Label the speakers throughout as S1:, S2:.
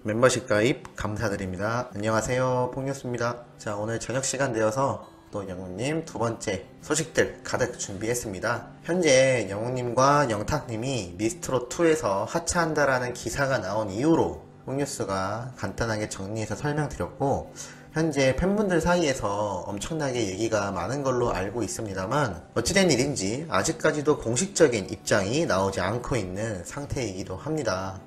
S1: 멤버십 가입 감사드립니다. 안녕하세요, 폭뉴스입니다. 자, 오늘 저녁 시간 되어서 또 영웅님 두 번째 소식들 가득 준비했습니다. 현재 영웅님과 영탁님이 미스트롯2에서 하차한다라는 기사가 나온 이후로 폭뉴스가 간단하게 정리해서 설명드렸고, 현재 팬분들 사이에서 엄청나게 얘기가 많은 걸로 알고 있습니다만, 어찌된 일인지 아직까지도 공식적인 입장이 나오지 않고 있는 상태이기도 합니다.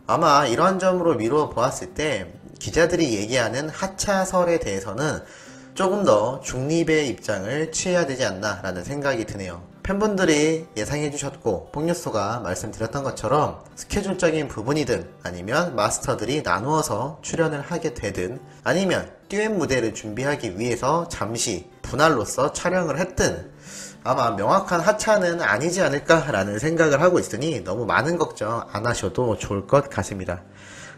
S1: 아마 이러한 점으로 미루어 보았을 때 기자들이 얘기하는 하차설에 대해서는 조금 더 중립의 입장을 취해야 되지 않나 라는 생각이 드네요. 팬분들이 예상해 주셨고 폭뉴스가 말씀드렸던 것처럼 스케줄적인 부분이든 아니면 마스터들이 나누어서 출연을 하게 되든 아니면 듀엣 무대를 준비하기 위해서 잠시 분할로서 촬영을 했든 아마 명확한 하차는 아니지 않을까 라는 생각을 하고 있으니 너무 많은 걱정 안 하셔도 좋을 것 같습니다.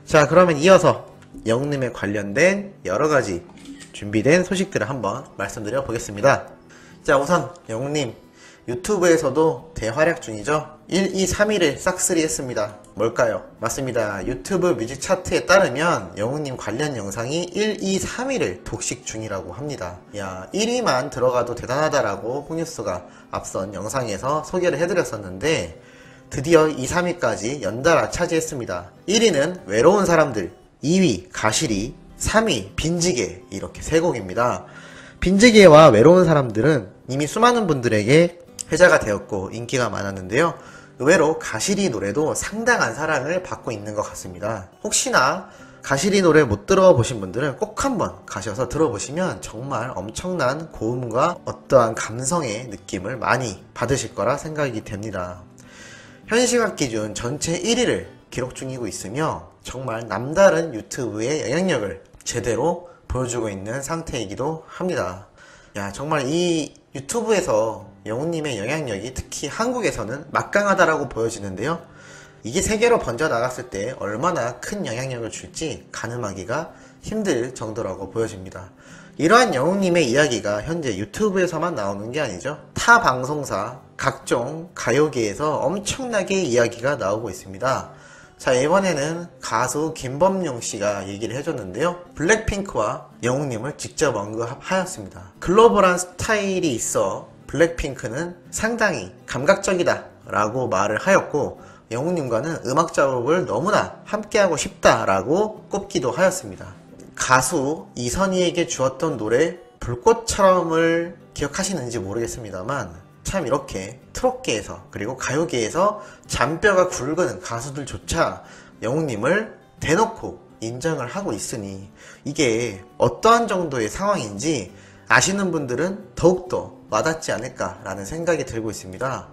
S1: 자, 그러면 이어서 영웅님에 관련된 여러가지 준비된 소식들을 한번 말씀드려 보겠습니다. 자, 우선 영웅님 유튜브에서도 대활약 중이죠. 1, 2, 3위를 싹쓸이 했습니다. 뭘까요? 맞습니다. 유튜브 뮤직 차트에 따르면 영웅님 관련 영상이 1, 2, 3위를 독식 중이라고 합니다. 야, 1위만 들어가도 대단하다라고 폭뉴스가 앞선 영상에서 소개를 해드렸었는데 드디어 2, 3위까지 연달아 차지했습니다. 1위는 외로운 사람들, 2위 가시리, 3위 빈지개, 이렇게 세 곡입니다. 빈지개와 외로운 사람들은 이미 수많은 분들에게 회자가 되었고 인기가 많았는데요. 의외로 가시리 노래도 상당한 사랑을 받고 있는 것 같습니다. 혹시나 가시리 노래 못 들어보신 분들은 꼭 한번 가셔서 들어보시면 정말 엄청난 고음과 어떠한 감성의 느낌을 많이 받으실 거라 생각이 됩니다. 현 시각 기준 전체 1위를 기록 중이고 있으며 정말 남다른 유튜브의 영향력을 제대로 보여주고 있는 상태이기도 합니다. 야, 정말 이 유튜브에서 영웅님의 영향력이 특히 한국에서는 막강하다라고 보여지는데요. 이게 세계로 번져나갔을 때 얼마나 큰 영향력을 줄지 가늠하기가 힘들 정도라고 보여집니다. 이러한 영웅님의 이야기가 현재 유튜브에서만 나오는 게 아니죠. 타 방송사, 각종 가요계에서 엄청나게 이야기가 나오고 있습니다. 자, 이번에는 가수 김범용 씨가 얘기를 해줬는데요. 블랙핑크와 영웅님을 직접 언급하였습니다. 글로벌한 스타일이 있어 블랙핑크는 상당히 감각적이다 라고 말을 하였고, 영웅님과는 음악 작업을 너무나 함께하고 싶다 라고 꼽기도 하였습니다. 가수 이선희에게 주었던 노래 불꽃처럼을 기억하시는지 모르겠습니다만 참 이렇게 트롯계에서 그리고 가요계에서 잔뼈가 굵은 가수들조차 영웅님을 대놓고 인정을 하고 있으니 이게 어떠한 정도의 상황인지 아시는 분들은 더욱더 와닿지 않을까라는 생각이 들고 있습니다.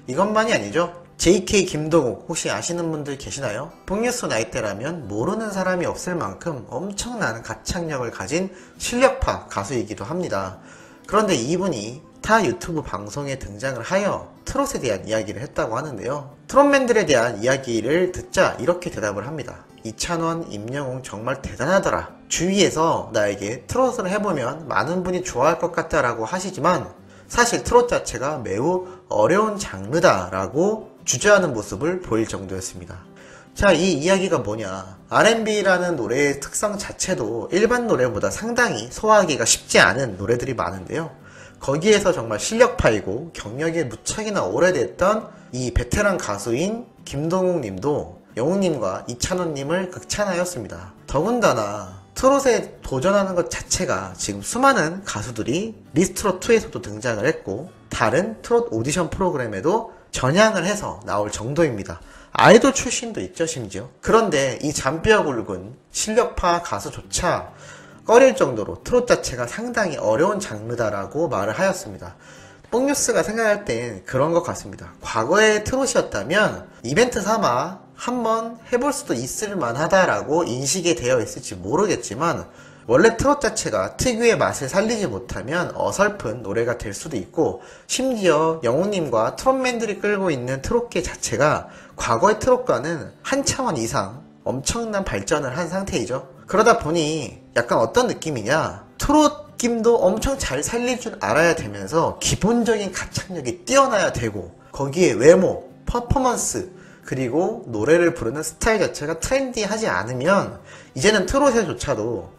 S1: 이것만이 아니죠. JK 김동욱 혹시 아시는 분들 계시나요? 폭뉴스 나이테라면 모르는 사람이 없을 만큼 엄청난 가창력을 가진 실력파 가수이기도 합니다. 그런데 이분이 타 유튜브 방송에 등장을 하여 트롯에 대한 이야기를 했다고 하는데요. 트롯맨들에 대한 이야기를 듣자 이렇게 대답을 합니다. 이찬원, 임영웅 정말 대단하더라. 주위에서 나에게 트롯을 해보면 많은 분이 좋아할 것 같다 라고 하시지만 사실 트롯 자체가 매우 어려운 장르다 라고 주저하는 모습을 보일 정도였습니다. 자, 이 이야기가 뭐냐. R&B라는 노래의 특성 자체도 일반 노래보다 상당히 소화하기가 쉽지 않은 노래들이 많은데요. 거기에서 정말 실력파이고 경력이 무척이나 오래됐던 이 베테랑 가수인 김동욱 님도 영웅님과 이찬원 님을 극찬하였습니다. 더군다나 트롯에 도전하는 것 자체가 지금 수많은 가수들이 미스트롯2에서도 등장을 했고 다른 트롯 오디션 프로그램에도 전향을 해서 나올 정도입니다. 아이돌 출신도 있죠, 심지어. 그런데 이 잔뼈 굵은 실력파 가수조차 꺼릴 정도로 트롯 자체가 상당히 어려운 장르다라고 말을 하였습니다. 폭뉴스가 생각할 땐 그런 것 같습니다. 과거의 트롯이었다면 이벤트 삼아 한번 해볼 수도 있을 만하다라고 인식이 되어 있을지 모르겠지만 원래 트롯 자체가 특유의 맛을 살리지 못하면 어설픈 노래가 될 수도 있고, 심지어 영웅님과 트롯맨들이 끌고 있는 트롯계 자체가 과거의 트롯과는 한 차원 이상 엄청난 발전을 한 상태이죠. 그러다 보니 약간 어떤 느낌이냐, 트롯 느낌도 엄청 잘 살릴 줄 알아야 되면서 기본적인 가창력이 뛰어나야 되고 거기에 외모, 퍼포먼스, 그리고 노래를 부르는 스타일 자체가 트렌디하지 않으면 이제는 트롯에조차도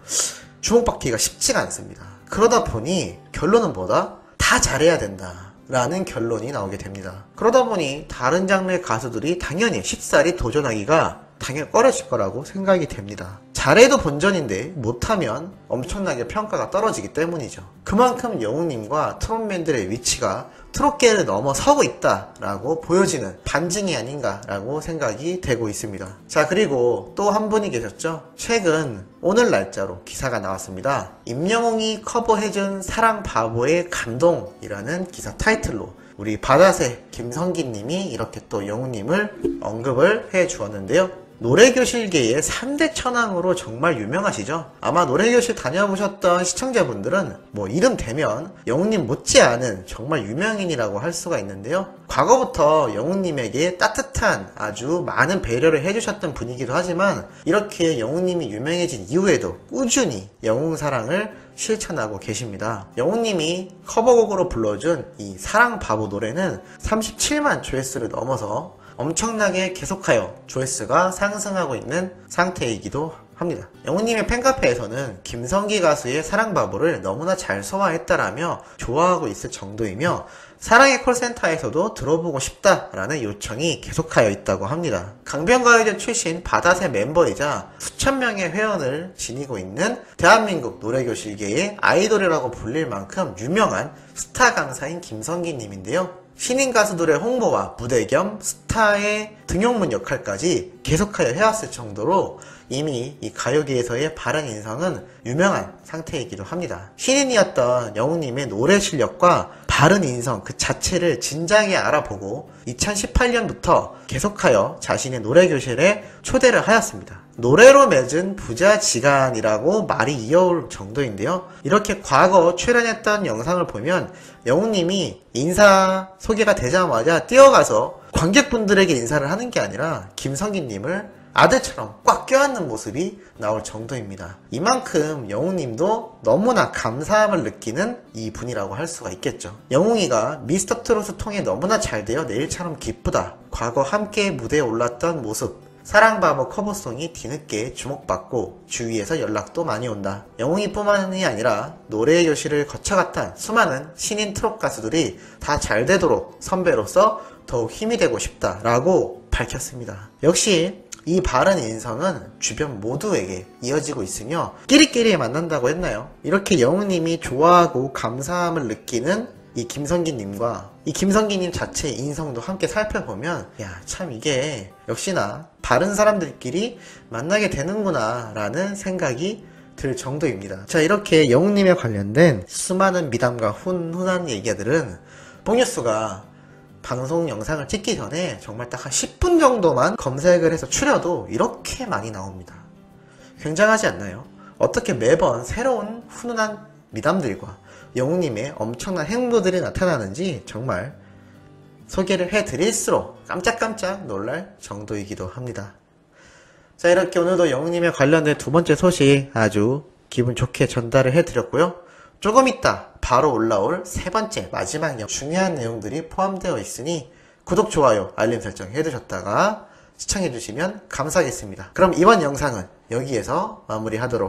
S1: 주목받기가 쉽지가 않습니다. 그러다 보니 결론은 뭐다? 다 잘해야 된다 라는 결론이 나오게 됩니다. 그러다 보니 다른 장르의 가수들이 당연히 쉽사리 도전하기가 당연히 꺼려질 거라고 생각이 됩니다. 잘해도 본전인데 못하면 엄청나게 평가가 떨어지기 때문이죠. 그만큼 영웅님과 트롯맨들의 위치가 트롯계를 넘어서고 있다라고 보여지는 반증이 아닌가라고 생각이 되고 있습니다. 자, 그리고 또 한 분이 계셨죠. 최근 오늘 날짜로 기사가 나왔습니다. 임영웅이 커버해준 사랑바보의 감동이라는 기사 타이틀로 우리 바다새 김성기님이 이렇게 또 영웅님을 언급을 해 주었는데요. 노래교실계의 3대 천왕으로 정말 유명하시죠? 아마 노래교실 다녀보셨던 시청자분들은 뭐 이름 대면 영웅님 못지않은 정말 유명인이라고 할 수가 있는데요. 과거부터 영웅님에게 따뜻한 아주 많은 배려를 해주셨던 분이기도 하지만 이렇게 영웅님이 유명해진 이후에도 꾸준히 영웅사랑을 실천하고 계십니다. 영웅님이 커버곡으로 불러준 이 사랑바보 노래는 37만 조회수를 넘어서 엄청나게 계속하여 조회수가 상승하고 있는 상태이기도 합니다. 영웅님의 팬카페에서는 김성기 가수의 사랑바보를 너무나 잘 소화했다라며 좋아하고 있을 정도이며 사랑의 콜센터에서도 들어보고 싶다라는 요청이 계속하여 있다고 합니다. 강변가요제 출신 바다새 멤버이자 수천 명의 회원을 지니고 있는 대한민국 노래교실계의 아이돌이라고 불릴 만큼 유명한 스타 강사인 김성기님인데요. 신인 가수들의 홍보와 무대 겸 스타의 등용문 역할까지 계속하여 해왔을 정도로 이미 이 가요계에서의 바른 인성은 유명한 상태이기도 합니다. 신인이었던 영웅님의 노래 실력과 바른 인성 그 자체를 진작에 알아보고 2018년부터 계속하여 자신의 노래교실에 초대를 하였습니다. 노래로 맺은 부자지간이라고 말이 이어올 정도인데요. 이렇게 과거 출연했던 영상을 보면 영웅님이 인사 소개가 되자마자 뛰어가서 관객분들에게 인사를 하는 게 아니라 김성기님을 아들처럼 꽉 껴안는 모습이 나올 정도입니다. 이만큼 영웅님도 너무나 감사함을 느끼는 이 분이라고 할 수가 있겠죠. 영웅이가 미스터트롯을 통해 너무나 잘 되어 내일처럼 기쁘다. 과거 함께 무대에 올랐던 모습 사랑바보 커버송이 뒤늦게 주목받고 주위에서 연락도 많이 온다. 영웅이뿐만이 아니라 노래의 교실을 거쳐갔던 수많은 신인 트롯 가수들이 다 잘되도록 선배로서 더욱 힘이 되고 싶다라고 밝혔습니다. 역시 이 바른 인성은 주변 모두에게 이어지고 있으며 끼리끼리 만난다고 했나요? 이렇게 영웅님이 좋아하고 감사함을 느끼는 이 김성기님과 이 김성기님 자체의 인성도 함께 살펴보면 야, 참 이게 역시나 바른 사람들끼리 만나게 되는구나 라는 생각이 들 정도입니다. 자, 이렇게 영웅님에 관련된 수많은 미담과 훈훈한 얘기들은 뽕뉴스가 방송 영상을 찍기 전에 정말 딱 한 10분 정도만 검색을 해서 추려도 이렇게 많이 나옵니다. 굉장하지 않나요? 어떻게 매번 새로운 훈훈한 미담들과 영웅님의 엄청난 행보들이 나타나는지 정말 소개를 해드릴수록 깜짝깜짝 놀랄 정도이기도 합니다. 자, 이렇게 오늘도 영웅님에 관련된 두 번째 소식 아주 기분 좋게 전달을 해드렸고요. 조금 이따 바로 올라올 세 번째 마지막 중요한 내용들이 포함되어 있으니 구독, 좋아요, 알림 설정 해두셨다가 시청해주시면 감사하겠습니다. 그럼 이번 영상은 여기에서 마무리하도록